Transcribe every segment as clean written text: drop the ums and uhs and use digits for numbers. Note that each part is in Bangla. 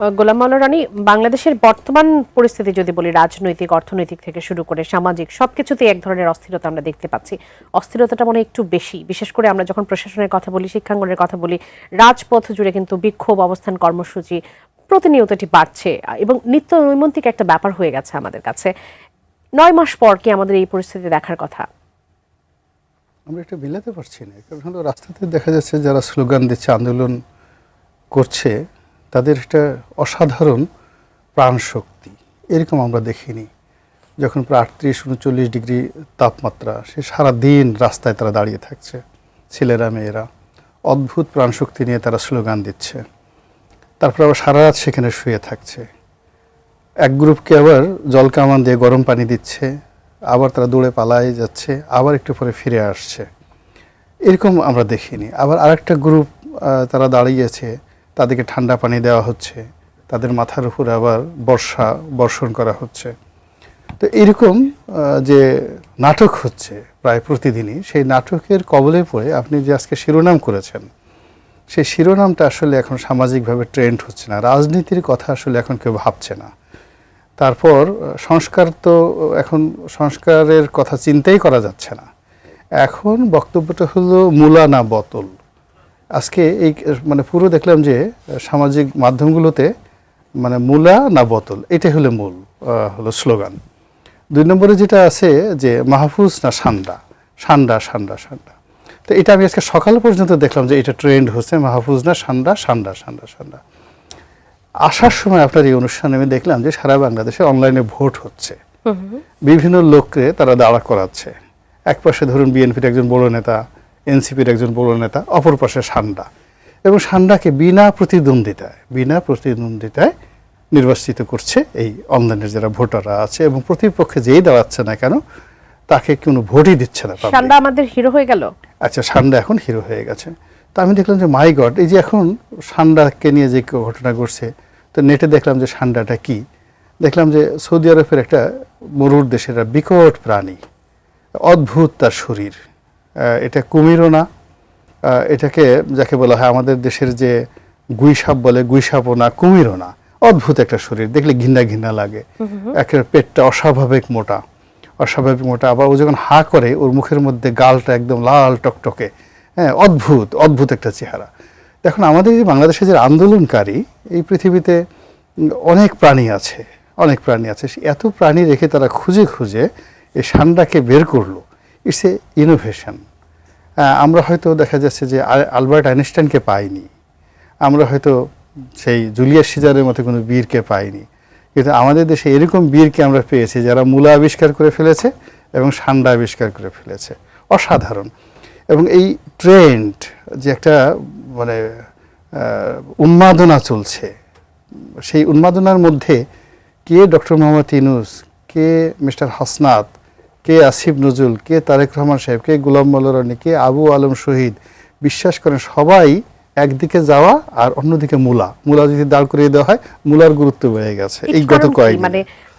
গোলাম মাওলা রানী, বাংলাদেশের বর্তমান পরিস্থিতি যদি বলি, রাজনৈতিক, অর্থনৈতিক থেকে শুরু করে সামাজিক সবকিছুতেই এক ধরনের অস্থিরতা আমরা দেখতে পাচ্ছি। অস্থিরতাটা মনে একটু বেশি, বিশেষ করে আমরা যখন প্রশাসনের কথা বলি, শিক্ষাঙ্গনের কথা বলি, রাজপথ জুড়ে কিন্তু বিক্ষোভ, অবস্থান কর্মসূচি প্রতিনিয়ত এটি বাড়ছে এবং নিত্য নৈমিত্তিক একটা ব্যাপার হয়ে গেছে আমাদের কাছে। 9 মাস পর কি আমাদের এই পরিস্থিতি দেখার কথা? আমরা এটা মিলাতে পারছি না, কারণ হলো রাস্তাতে দেখা যাচ্ছে যারা স্লোগান দিচ্ছে, আন্দোলন করছে, তাদের একটা অসাধারণ প্রাণশক্তি এরকম আমরা দেখিনি। যখন প্রায় 38-39 ডিগ্রি তাপমাত্রা, সে সারাদিন রাস্তায় তারা দাঁড়িয়ে থাকছে, ছেলেরা মেয়েরা অদ্ভুত প্রাণশক্তি নিয়ে তারা স্লোগান দিচ্ছে। তারপর আবার সারা রাত সেখানে শুয়ে থাকছে। এক গ্রুপকে আবার জল কামান দিয়ে গরম পানি দিচ্ছে, আবার তারা দৌড়ে পালায় যাচ্ছে, আবার একটু পরে ফিরে আসছে। এরকম আমরা দেখিনি। আবার আরেকটা গ্রুপ তারা দাঁড়িয়েছে, তাদেরকে ঠান্ডা পানি দেওয়া হচ্ছে, তাদের মাথার উপর আবার বর্ষণ করা হচ্ছে। তো এরকম যে নাটক হচ্ছে প্রায় প্রতিদিনই, সেই নাটকের কবলে পড়ে আপনি যে আজকে শিরোনাম করেছেন, সেই শিরোনামটা আসলে এখন সামাজিকভাবে ট্রেন্ড হচ্ছে না। রাজনীতির কথা আসলে এখন কেউ ভাবছে না। তারপর সংস্কার, তো এখন সংস্কারের কথা চিন্তাই করা যাচ্ছে না। এখন বক্তব্যটা হলো মূলা না বোতল। আজকে এই পুরো দেখলাম যে সামাজিক মাধ্যমগুলোতে মূলা না বোতল, এটাই হলো মূল হলো স্লোগান। 2 নম্বরে যেটা আছে যে মাহফুজ না সান্ডা, সান্ডা সান্ডা সান্ডা। তো এটা আমি আজকে সকাল পর্যন্ত দেখলাম যে এটা ট্রেন্ড হচ্ছে, মাহফুজ না সান্ডা, সান্ডা সান্ডা সান্ডা। আসার সময় আপনার এই অনুষ্ঠানে আমি দেখলাম যে সারা বাংলাদেশে অনলাইনে ভোট হচ্ছে, বিভিন্ন লোককে তারা দাঁড়া করাচ্ছে। এক পাশে ধরুন বিএনপির একজন বড় নেতা, এনসিপির একজন বড় নেতা, অপর পাশে সান্ডা, এবং সান্ডাকে বিনা প্রতিদ্বন্দ্বিতায় নির্বাচিত করছে এই অনলাইনের যারা ভোটাররা আছে, এবং প্রতিপক্ষে যেই দাঁড়াচ্ছে না কেন তাকে কোনো ভোটই দিচ্ছে না। সান্ডা আমাদের হিরো হয়ে গেল। আচ্ছা, সান্ডা এখন হিরো হয়ে গেছে। তো আমি দেখলাম যে মাই গড, এই যে এখন সান্ডাকে নিয়ে যে ঘটনা ঘটছে, তো নেটে দেখলাম যে সান্ডাটা কি, দেখলাম যে সৌদি আরবের একটা মরুর দেশের বিকট প্রাণী, অদ্ভুত তার শরীর। এটা কুমিরও না, এটাকে যাকে বলা হয় আমাদের দেশের যে গুইসাপ বলে, গুইসাপও না, কুমিরও না, অদ্ভুত একটা শরীর, দেখলে ঘৃণা ঘৃণা লাগে। একের পেটটা অস্বাভাবিক মোটা, আবার ও যখন হা করে ওর মুখের মধ্যে গালটা একদম লাল টকটকে, হ্যাঁ, অদ্ভুত একটা চেহারা। দেখুন, আমাদের যে বাংলাদেশে যে আন্দোলনকারী, এই পৃথিবীতে অনেক প্রাণী আছে। এত প্রাণী রেখে তারা খুঁজে এই সান্ডাকে বের করলো। It's a innovation. আমরা হয়তো দেখা যাচ্ছে যে আলবার্ট আইনস্টাইনকে পাইনি, আমরা হয়তো সেই জুলিয়াস সিজারের মতো কোনো বীরকে পাইনি, কিন্তু আমাদের দেশে এরকম বীরকে আমরা পেয়েছি যারা মূলা আবিষ্কার করে ফেলেছে এবং সান্ডা আবিষ্কার করে ফেলেছে। অসাধারণ। এবং এই ট্রেন্ড যে একটা উন্মাদনা চলছে, সেই উন্মাদনার মধ্যে কে ডক্টর মোহাম্মদ ইউনূস, কে মিস্টার হাসনাত, কে আসিফ নজরুল, কে তারেক রহমান সাহেব, কে গোলাম মাওলা রানী, কে আবু আলম শহীদ, বিশ্বাস করেন সবাই একদিকে যাওয়া আর অন্যদিকে মূলা যদি দাঁড় করিয়ে দেওয়া হয়, মূলার গুরুত্ব বেড়ে গেছে এই গত কয়েকদিন।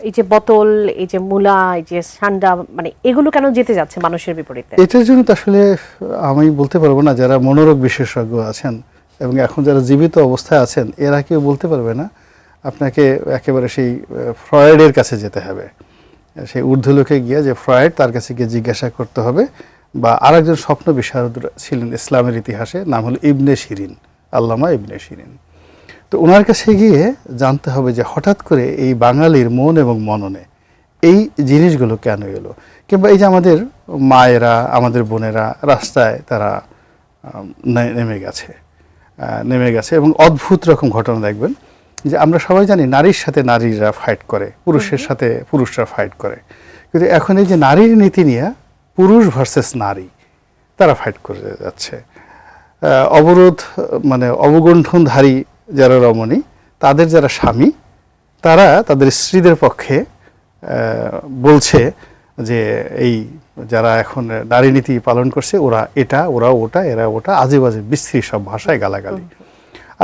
এই যে বোতল, এই যে মূলা, এই যে সান্ডা, এগুলো কেন যেতে যাচ্ছে মানুষের বিপরীতে? এটার জন্য তো আসলে আমি বলতে পারবো না। যারা মনোরোগ বিশেষজ্ঞ আছেন এবং এখন যারা জীবিত অবস্থায় আছেন, এরা কেউ বলতে পারবে না। আপনাকে একেবারে সেই ফ্রয়েডের কাছে যেতে হবে, সেই ঊর্ধ্বলোকে গিয়ে যে ফ্রয়েড, তার কাছে গিয়ে জিজ্ঞাসা করতে হবে। বা আরেকজন স্বপ্ন বিশারদ ছিলেন ইসলামের ইতিহাসে, নাম হলো ইবনে শিরিন, আল্লামা ইবনে শিরিন। তো ওনার কাছে গিয়ে জানতে হবে যে হঠাৎ করে এই বাঙালির মন এবং মননে এই জিনিসগুলো কেন এলো। কিংবা এই যে আমাদের মায়েরা, আমাদের বোনেরা রাস্তায় তারা নেমে গেছে এবং অদ্ভুত রকম ঘটনা দেখবেন যে আমরা সবাই জানি নারীর সাথে নারীরা ফাইট করে, পুরুষের সাথে পুরুষরা ফাইট করে, কিন্তু এখন এই যে নারীর নীতি নিয়ে পুরুষ ভার্সেস নারী তারা ফাইট করে যাচ্ছে। অবরোধ অবগুণ্ঠনধারী যারা রমণী, তাদের যারা স্বামী, তারা তাদের স্ত্রীদের পক্ষে বলছে যে এই যারা এখন নারী নীতি পালন করছে, ওরা এটা, ওরা ওটা, এরা ওটা, আজে বাজে বিশ্রী সব ভাষায় গালাগালি।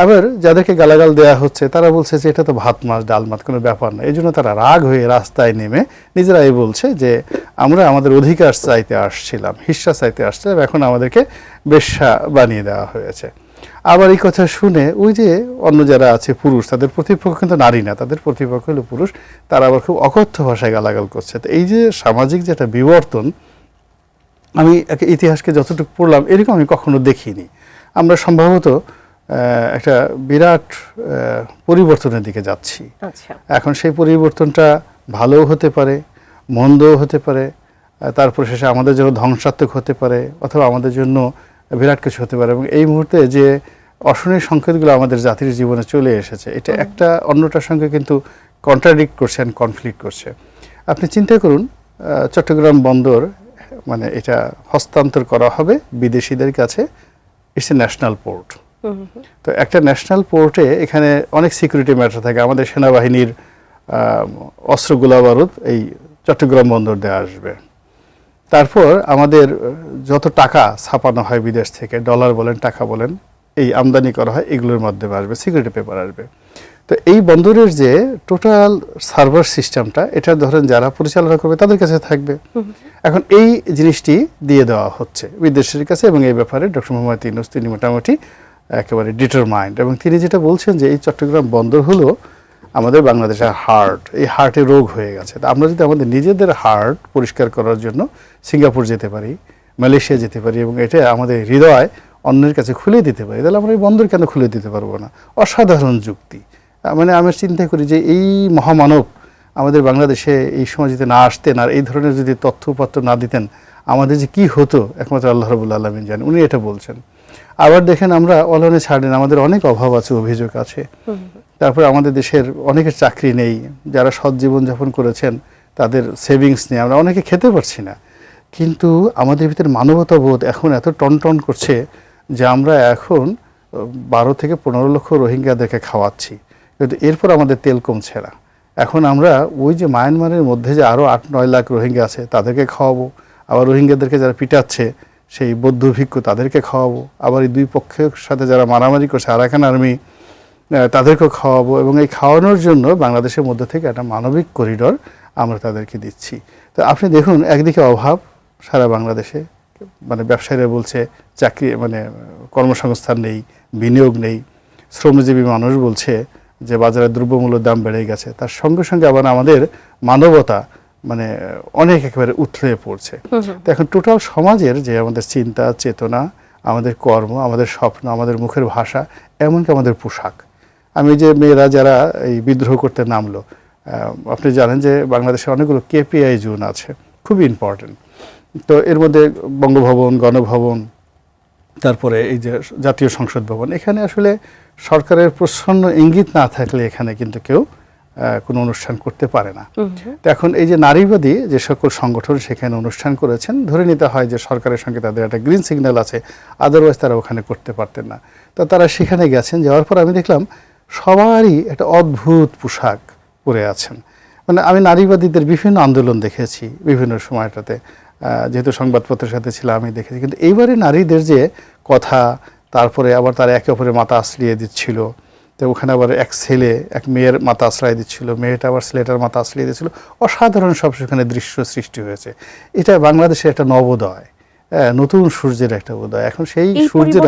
আবার যাদেরকে গালাগাল দেওয়া হচ্ছে তারা বলছে যে এটা তো ভাত মাছ ডাল মাছ, কোনো ব্যাপার না। এই জন্য তারা রাগ হয়ে রাস্তায় নেমে নিজেরাই বলছে যে আমরা আমাদের অধিকার চাইতে আসছিলাম, হিস্সা চাইতে আসছিলাম, এখন আমাদেরকে বেশ্যা বানিয়ে দেওয়া হয়েছে। আবার এই কথা শুনে ওই যে অন্য যারা আছে পুরুষ, তাদের প্রতিপক্ষ কিন্তু নারী না, তাদের প্রতিপক্ষ হলো পুরুষ, তারা আবার খুব অকথ্য ভাষায় গালাগাল করছে। তো এই যে সামাজিক যেটা বিবর্তন, আমি ইতিহাসকে যতটুকু পড়লাম এরকম আমি কখনো দেখিনি। আমরা সম্ভবত একটা বিরাট পরিবর্তনের দিকে যাচ্ছি। আচ্ছা, এখন সেই পরিবর্তনটা ভালোও হতে পারে, মন্দও হতে পারে, তারপর শেষে আমাদের জন্য ধ্বংসাত্মক হতে পারে, অথবা আমাদের জন্য বিরাট কিছু হতে পারে। এবং এই মুহূর্তে যে অশনি সংকেতগুলো আমাদের জাতির জীবনে চলে এসেছে, এটা একটা অন্যটার সঙ্গে কিন্তু কন্ট্রাডিক্ট করছে, কনফ্লিক্ট করছে। আপনি চিন্তা করুন, চট্টগ্রাম বন্দর মানে এটা হস্তান্তর করা হবে বিদেশিদের কাছে। It's a national port. তো একটা ন্যাশনাল পোর্টে এখানে অনেক সিকিউরিটি ম্যাটার থাকে। আমাদের সেনাবাহিনীর অস্ত্র গোলা বারুদ এই চট্টগ্রাম বন্দর দিয়ে আসবে। তারপর আমাদের যত টাকা ছাপানো হয় বিদেশ থেকে, ডলার বলেন টাকা বলেন, এই আমদানি করা হয়, এগুলোর মাধ্যমে আসবে, সিকিউরিটি পেপার আসবে। তো এই বন্দরের যে টোটাল সার্ভার সিস্টেমটা, এটা ধরেন যারা পরিচালনা করবে তাদের কাছে থাকবে। এখন এই জিনিসটি দিয়ে দেওয়া হচ্ছে বিদেশের কাছে, এবং এই ব্যাপারে ডক্টর মোহাম্মদ ইউনূস তিনি মোটামুটি একেবারে ডিটারমাইন্ড। এবং তিনি যেটা বলছেন যে এই চট্টগ্রাম বন্দর হলো আমাদের বাংলাদেশের হার্ট, এই হার্টে রোগ হয়ে গেছে। তা আমরা যদি আমাদের নিজেদের হার্ট পরিষ্কার করার জন্য সিঙ্গাপুর যেতে পারি, মালয়েশিয়া যেতে পারি, এবং এটা আমাদের হৃদয় অন্যের কাছে খুলে দিতে পারি, তাহলে আমরা এই বন্দর কেন খুলে দিতে পারবো না? অসাধারণ যুক্তি। মানে আমি চিন্তা করি যে এই মহামানব আমাদের বাংলাদেশে এই সময় যদি না আসতেন, আর এই ধরনের যদি তথ্যপত্র না দিতেন, আমাদের যে কি হতো একমাত্র আল্লাহ রাব্বুল আলামিন জানেন। উনি এটা বলছেন। আবার দেখেন, আমরা অলনে ছাড়েন, আমাদের অনেক অভাব আছে, অভিযোগ আছে। তারপরে আমাদের দেশের অনেকের চাকরি নেই, যারা সৎ জীবনযাপন করেছেন তাদের সেভিংস নেই, আমরা অনেকে খেতে পারছি না। কিন্তু আমাদের ভিতরে মানবতাবোধ এখন এত টনটন করছে যে আমরা এখন 12 থেকে 15 লক্ষ রোহিঙ্গাদেরকে খাওয়াচ্ছি, কিন্তু এরপর আমাদের তেল কমছে না। এখন আমরা ওই যে মায়ানমারের মধ্যে যে আরও 8-9 লাখ রোহিঙ্গা আছে তাদেরকে খাওয়াবো, আবার রোহিঙ্গাদেরকে যারা পিটাচ্ছে সেই বৌদ্ধ ভিক্ষু তাদেরকে খাওয়াবো, আবার এই দুই পক্ষের সাথে যারা মারামারি করছে আরাকান আর্মি তাদেরকেও খাওয়াবো। এবং এই খাওয়ানোর জন্য বাংলাদেশের মধ্যে থেকে একটা মানবিক করিডর আমরা তাদেরকে দিচ্ছি। তো আপনি দেখুন, একদিকে অভাব সারা বাংলাদেশে, মানে ব্যবসায়ীরা বলছে চাকরি মানে কর্মসংস্থান নেই, বিনিয়োগ নেই, শ্রমজীবী মানুষ বলছে যে বাজারে দ্রব্যমূল্যের দাম বেড়ে গেছে, তার সঙ্গে সঙ্গে আবার আমাদের মানবতা মানে অনেক একেবারে উথলে পড়ছে। তো এখন টোটাল সমাজের যে আমাদের চিন্তা চেতনা, আমাদের কর্ম, আমাদের স্বপ্ন, আমাদের মুখের ভাষা, এমনকি আমাদের পোশাক। আমি যে মেয়েরা যারা এই বিদ্রোহ করতে নামলো, আপনি জানেন যে বাংলাদেশে অনেকগুলো কেপিআই জোন আছে, খুবই ইম্পর্টেন্ট। তো এর মধ্যে বঙ্গভবন, গণভবন, তারপরে এই যে জাতীয় সংসদ ভবন, এখানে আসলে সরকারের প্রচ্ছন্ন ইঙ্গিত না থাকলে এখানে কিন্তু কেউ কোনো অনুষ্ঠান করতে পারে না। তো এখন এই যে নারীবাদী যে সকল সংগঠন সেখানে অনুষ্ঠান করেছেন, ধরে নিতে হয় যে সরকারের সঙ্গে তাদের একটা গ্রিন সিগন্যাল আছে, আদারওয়াইজ তারা ওখানে করতে পারতেন না। তো তারা সেখানে গেছেন, যাওয়ার পর আমি দেখলাম সবারই একটা অদ্ভুত পোশাক পরে আছেন। মানে আমি নারীবাদীদের বিভিন্ন আন্দোলন দেখেছি বিভিন্ন সময়টাতে, যেহেতু সংবাদপত্রের সাথে ছিলাম আমি দেখেছি। কিন্তু এইবারে নারীদের যে কথা, তারপরে আবার তারা একে অপরের মাথা আশ্রিয়ে দিচ্ছিল। তো ওখানে আবার এক ছেলে এক মেয়ের মাথা আশ্রয় দিচ্ছিল, মেয়েটা আবার ছেলেটার মাথা আশ্রয় দিচ্ছিল। অসাধারণ সব সেখানে দৃশ্য সৃষ্টি হয়েছে। এটা বাংলাদেশের একটা নবোদয়, নতুন সূর্যের একটা উদয়। এখন সেই সূর্যের